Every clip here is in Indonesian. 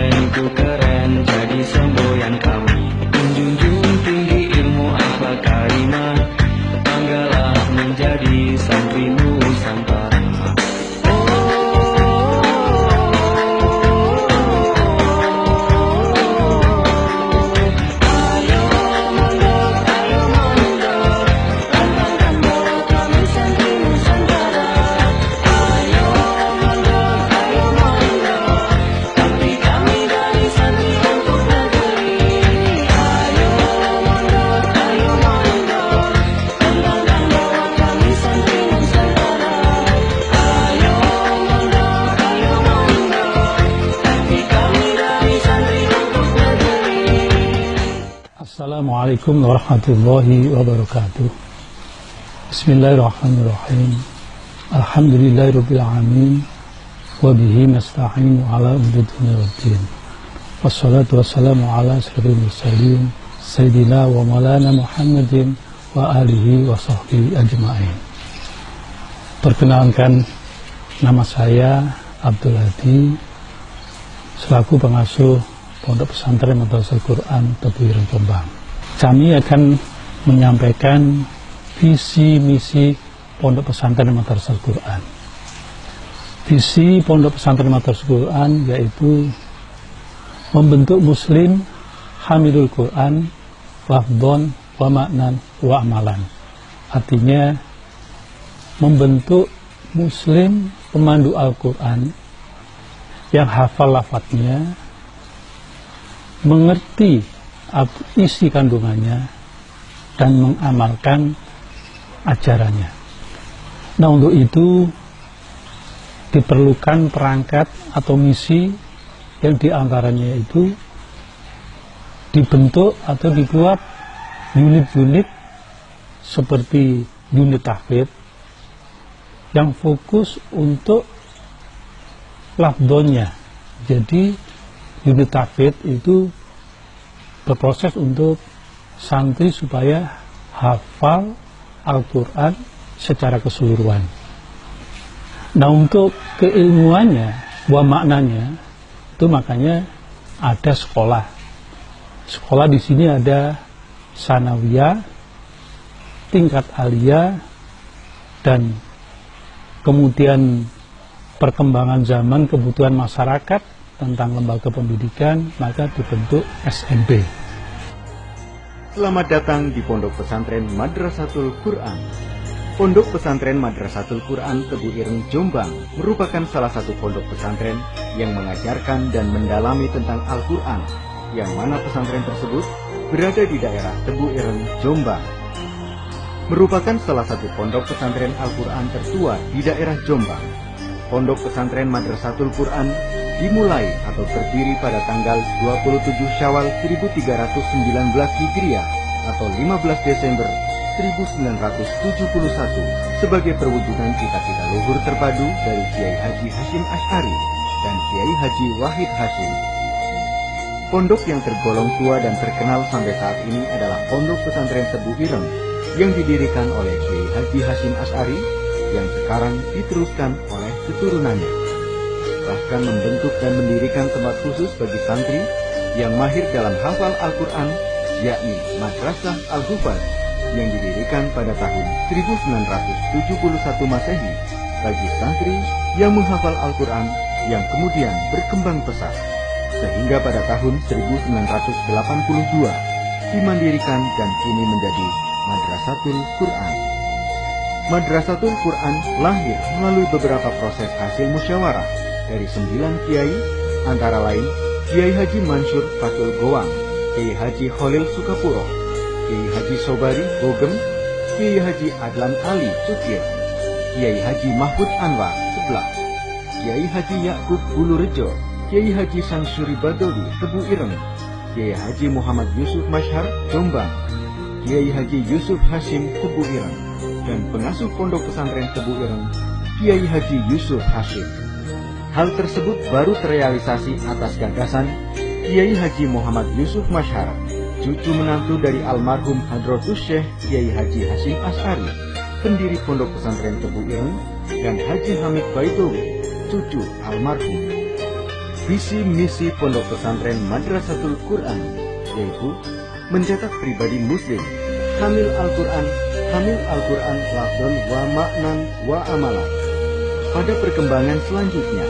pesantren itu keren, jadi semboyan kami. Menjunjung tinggi ilmu akhlak karimah, banggalah menjadi santri Nusantara. Assalamualaikum warahmatullahi wabarakatuh. Bismillahirrahmanirrahim. Alhamdulillahirabbil alamin wa bihi nasta'inu ala umuri dunya waddin. Wassalatu wassalamu ala asyrofil mursalin sayyidina wa maulana Muhammadin wa alihi wa sahbihi ajma'in. Perkenalkan, nama saya Abdul Hadi selaku pengasuh Pondok Pesantren Madrasatul Quran Tebu Ireng Jombang. Kami akan menyampaikan visi misi Pondok Pesantren Madrasatul Quran. Visi Pondok Pesantren Madrasatul Quran yaitu membentuk muslim hamilul Quran lafdhon wa maknan wa amalan. Artinya membentuk muslim pemandu Al-Quran yang hafal lafadznya, mengerti isi kandungannya, dan mengamalkan ajarannya. Nah, untuk itu diperlukan perangkat atau misi yang diantaranya itu dibentuk atau dibuat unit-unit seperti unit tahfidz yang fokus untuk lafdhonnya. Jadi unit tahfidz itu berproses untuk santri supaya hafal Al-Quran secara keseluruhan. Nah, untuk keilmuannya, wa maknanya, itu makanya ada sekolah. Sekolah di sini ada sanawiyah, tingkat aliyah, dan kemudian perkembangan zaman, kebutuhan masyarakat tentang lembaga pendidikan, maka dibentuk SMP. Selamat datang di Pondok Pesantren Madrasatul Quran. Pondok Pesantren Madrasatul Quran Tebu Ireng Jombang merupakan salah satu pondok pesantren yang mengajarkan dan mendalami tentang Al-Quran, yang mana pesantren tersebut berada di daerah Tebu Ireng Jombang. Merupakan salah satu pondok pesantren Al-Quran tertua di daerah Jombang. Pondok Pesantren Madrasatul Quran dimulai atau terdiri pada tanggal 27 Syawal 1319 Hijriah atau 15 Desember 1971 sebagai perwujudan cita-cita luhur terpadu dari Kiai Haji Hasyim Asy'ari dan Kiai Haji Wahid Hasyim. Pondok yang tergolong tua dan terkenal sampai saat ini adalah Pondok Pesantren Tebu Ireng yang didirikan oleh Kiai Haji Hasyim Asy'ari yang sekarang diteruskan oleh keturunannya. Bahkan membentuk dan mendirikan tempat khusus bagi santri yang mahir dalam hafal Al-Quran, yakni Madrasah Al-Hufaz yang didirikan pada tahun 1971 Masehi bagi santri yang menghafal Al-Quran yang kemudian berkembang pesat sehingga pada tahun 1982 dimandirikan dan kini menjadi Madrasatul Quran. Madrasatul Quran lahir melalui beberapa proses hasil musyawarah dari 9 kiai, antara lain Kiai Haji Mansur Fatul Goang, Kiai Haji Khalil Sukapuro, Kiai Haji Sobari Bogem, Kiai Haji Adlan Ali Cukir, Kiai Haji Mahfud Anwar Sebelah, Kiai Haji Yakub Bulurejo, Kiai Haji Sansuri Badawi Tebu Ireng, Kiai Haji Muhammad Yusuf Mashhar Jombang, Kiai Haji Yusuf Hasyim Tebu Ireng, dan pengasuh Pondok Pesantren Tebu Ireng, Kiai Haji Yusuf Hasyim. Hal tersebut baru terrealisasi atas gagasan Kiai Haji Muhammad Yusuf Mashhar, cucu menantu dari almarhum Hadratus Syekh Kiai Haji Hasyim Asy'ari, pendiri Pondok Pesantren Tebu Ireng, dan Haji Hamid Baidowi, cucu almarhum. visi misi Pondok Pesantren Madrasatul Quran, yaitu mencetak pribadi muslim hamil Al-Quran lafzon wa maknan wa amalan. Pada perkembangan selanjutnya,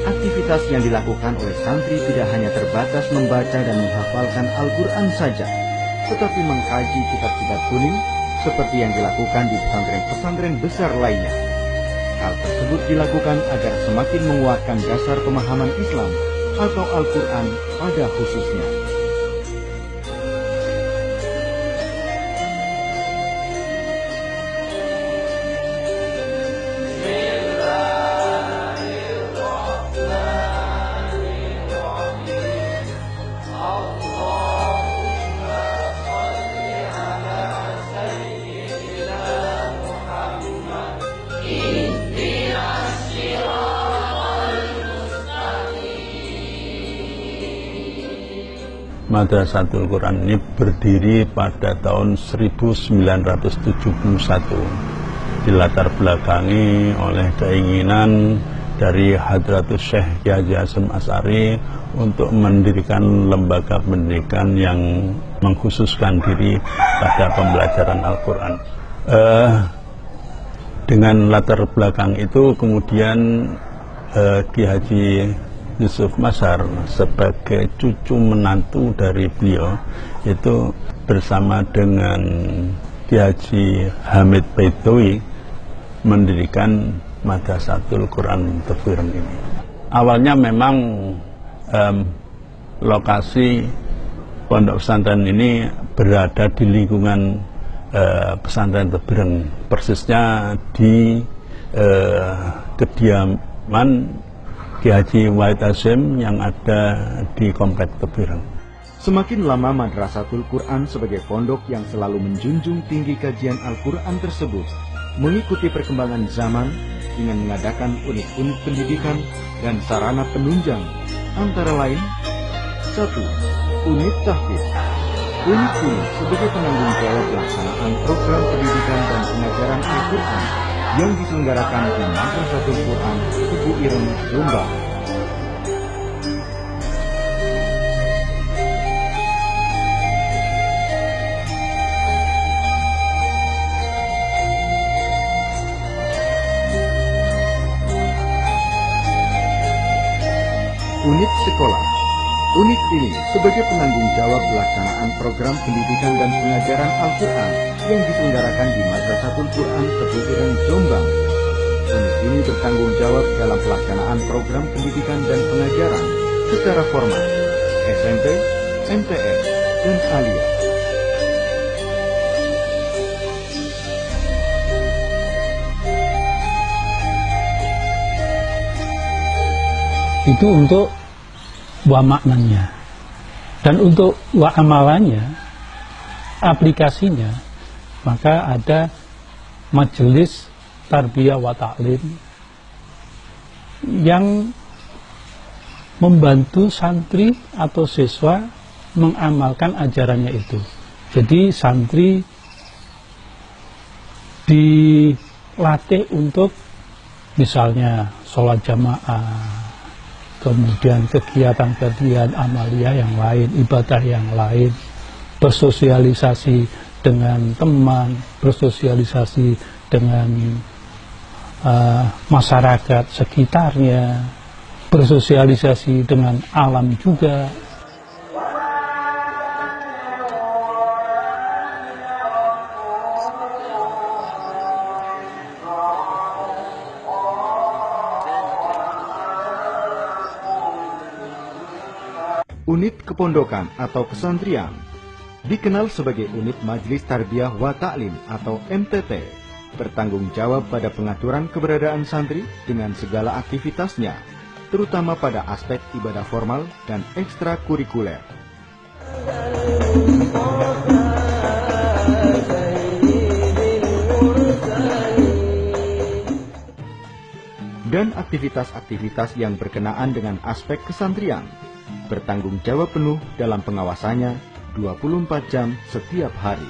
aktivitas yang dilakukan oleh santri tidak hanya terbatas membaca dan menghafalkan Al-Quran saja, tetapi mengkaji kitab-kitab kuning seperti yang dilakukan di pesantren-pesantren besar lainnya. Hal tersebut dilakukan agar semakin menguatkan dasar pemahaman Islam atau Al-Quran pada khususnya. Madrasatul Quran ini berdiri pada tahun 1971, dilatar belakangi oleh keinginan dari Hadratus Syekh Kiai Haji Hasyim Asy'ari untuk mendirikan lembaga pendidikan yang mengkhususkan diri pada pembelajaran Al-Quran. Dengan latar belakang itu kemudian Kiai Haji Yusuf Mazhar sebagai cucu menantu dari beliau itu bersama dengan Kiai Haji Hamid Baidowi mendirikan Madrasatul Quran Tafsir ini. Awalnya memang lokasi pondok pesantren ini berada di lingkungan pesantren Tebereng, persisnya di kediaman Kiai Haji Wahid Hasyim yang ada di Komplek Tebereng. Semakin lama Madrasatul Quran sebagai pondok yang selalu menjunjung tinggi kajian Al-Quran tersebut mengikuti perkembangan zaman dengan mengadakan unit-unit pendidikan dan sarana penunjang, antara lain 1. Unit tahfidz. Unit ini sebagai penanggung jawab pelaksanaan program pendidikan dan pengajaran Al-Quran yang diselenggarakan di Madrasatul Quran Tebu Ireng, Jombang. Unit sekolah. Unit ini sebagai penanggung jawab pelaksanaan program pendidikan dan pengajaran Al-Quran yang diselenggarakan di Madrasatul Quran Tebu Ireng, Jombang. Unit ini bertanggung jawab dalam pelaksanaan program pendidikan dan pengajaran secara formal, SMP, MTS, dan Aliyah. Itu untuk wa maknanya. Dan untuk wa amalannya, aplikasinya, maka ada majelis tarbiyah wa ta'lim yang membantu santri atau siswa mengamalkan ajarannya itu. Jadi santri dilatih untuk misalnya sholat jamaah, kemudian kegiatan-kegiatan amalia yang lain, ibadah yang lain, bersosialisasi dengan teman, bersosialisasi dengan masyarakat sekitarnya, bersosialisasi dengan alam juga. Unit kepondokan atau kesantrian dikenal sebagai unit Majelis Tarbiyah wa Ta'lim atau MTT, bertanggung jawab pada pengaturan keberadaan santri dengan segala aktivitasnya, terutama pada aspek ibadah formal dan ekstrakurikuler. Dan aktivitas-aktivitas yang berkenaan dengan aspek kesantrian, bertanggung jawab penuh dalam pengawasannya 24 jam setiap hari.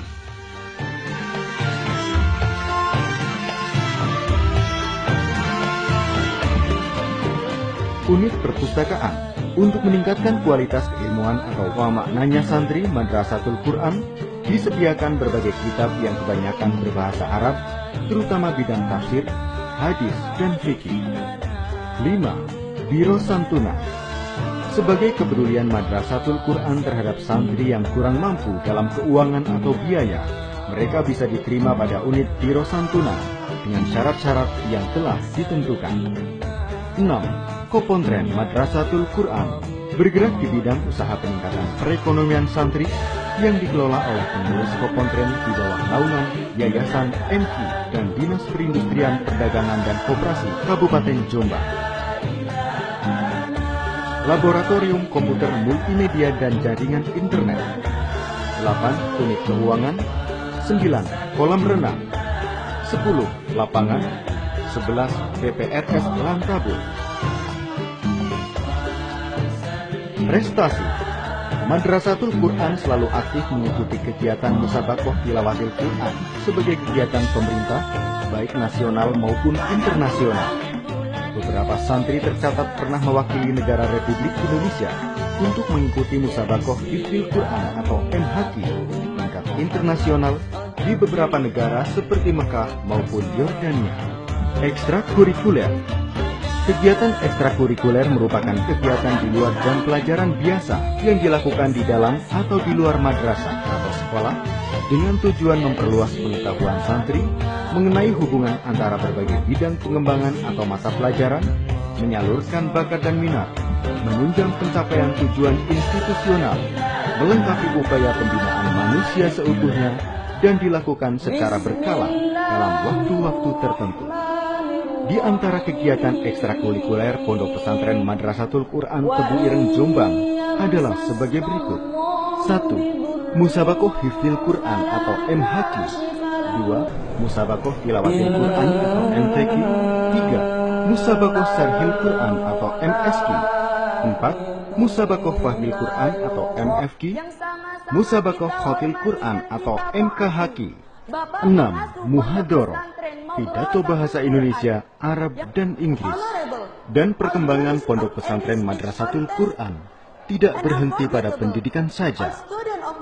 Unit perpustakaan. Untuk meningkatkan kualitas keilmuan atau maknanya santri Madrasatul Quran, disediakan berbagai kitab yang kebanyakan berbahasa Arab, terutama bidang tafsir, hadis, dan fikih. 5. Biro Santunan. Sebagai kepedulian Madrasatul Quran terhadap santri yang kurang mampu dalam keuangan atau biaya, mereka bisa diterima pada unit Biro Santunan dengan syarat-syarat yang telah ditentukan. 6. Kopontren Madrasatul Quran bergerak di bidang usaha peningkatan perekonomian santri yang dikelola oleh pengurus Kopontren di bawah naungan Yayasan MQ dan Dinas Perindustrian Perdagangan dan Koperasi Kabupaten Jombang. Laboratorium Komputer Multimedia dan Jaringan Internet. 8. Unit Keuangan. 9. Kolam renang. 10. Lapangan. 11. PPRS Lantabur. Prestasi. Madrasatul Quran selalu aktif mengikuti kegiatan Musabaqah Tilawatil Quran sebagai kegiatan pemerintah, baik nasional maupun internasional. Beberapa santri tercatat pernah mewakili negara Republik Indonesia untuk mengikuti Musabaqah Hifdzil Quran atau MHQ tingkat internasional di beberapa negara seperti Mekah maupun Yordania. Ekstrakurikuler. Kegiatan ekstrakurikuler merupakan kegiatan di luar jam pelajaran biasa yang dilakukan di dalam atau di luar madrasah atau sekolah dengan tujuan memperluas pengetahuan santri mengenai hubungan antara berbagai bidang pengembangan atau mata pelajaran, menyalurkan bakat dan minat, menunjang pencapaian tujuan institusional, melengkapi upaya pembinaan manusia seutuhnya, dan dilakukan secara berkala dalam waktu-waktu tertentu. Di antara kegiatan ekstrakurikuler Pondok Pesantren Madrasatul Quran Tebu Ireng Jombang adalah sebagai berikut. 1. Musabaqah Hifdzil Quran atau MHQ. 2. Musabaqah Tilawatil Quran atau MTQ. 3. Musabaqah Syarhil Quran atau MSQ. 4. Musabaqah Fahmil Quran atau MFQ. Musabaqah Khotil Quran atau MKHQ. 6. Muhadharah, pidato bahasa Indonesia, Arab, dan Inggris. Dan perkembangan Pondok Pesantren Madrasatul Quran tidak berhenti pada pendidikan saja,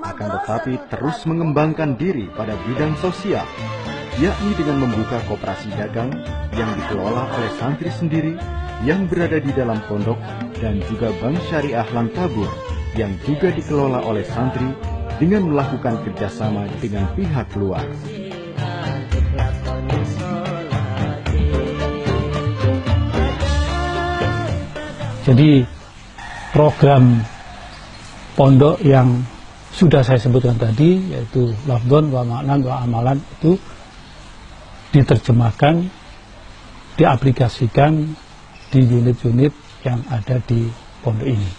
akan tetapi terus mengembangkan diri pada bidang sosial, yakni dengan membuka koperasi dagang yang dikelola oleh santri sendiri yang berada di dalam pondok, dan juga Bank Syariah Lantabur yang juga dikelola oleh santri dengan melakukan kerjasama dengan pihak luar. Jadi program pondok yang sudah saya sebutkan tadi, yaitu lafdhon wa ma'nan wa amalan, itu diterjemahkan, diaplikasikan di unit-unit yang ada di pondok ini.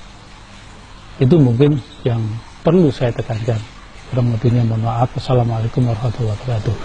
Itu mungkin yang perlu saya tekankan. Kurang lebihnya mohon maaf. Assalamualaikum warahmatullahi wabarakatuh.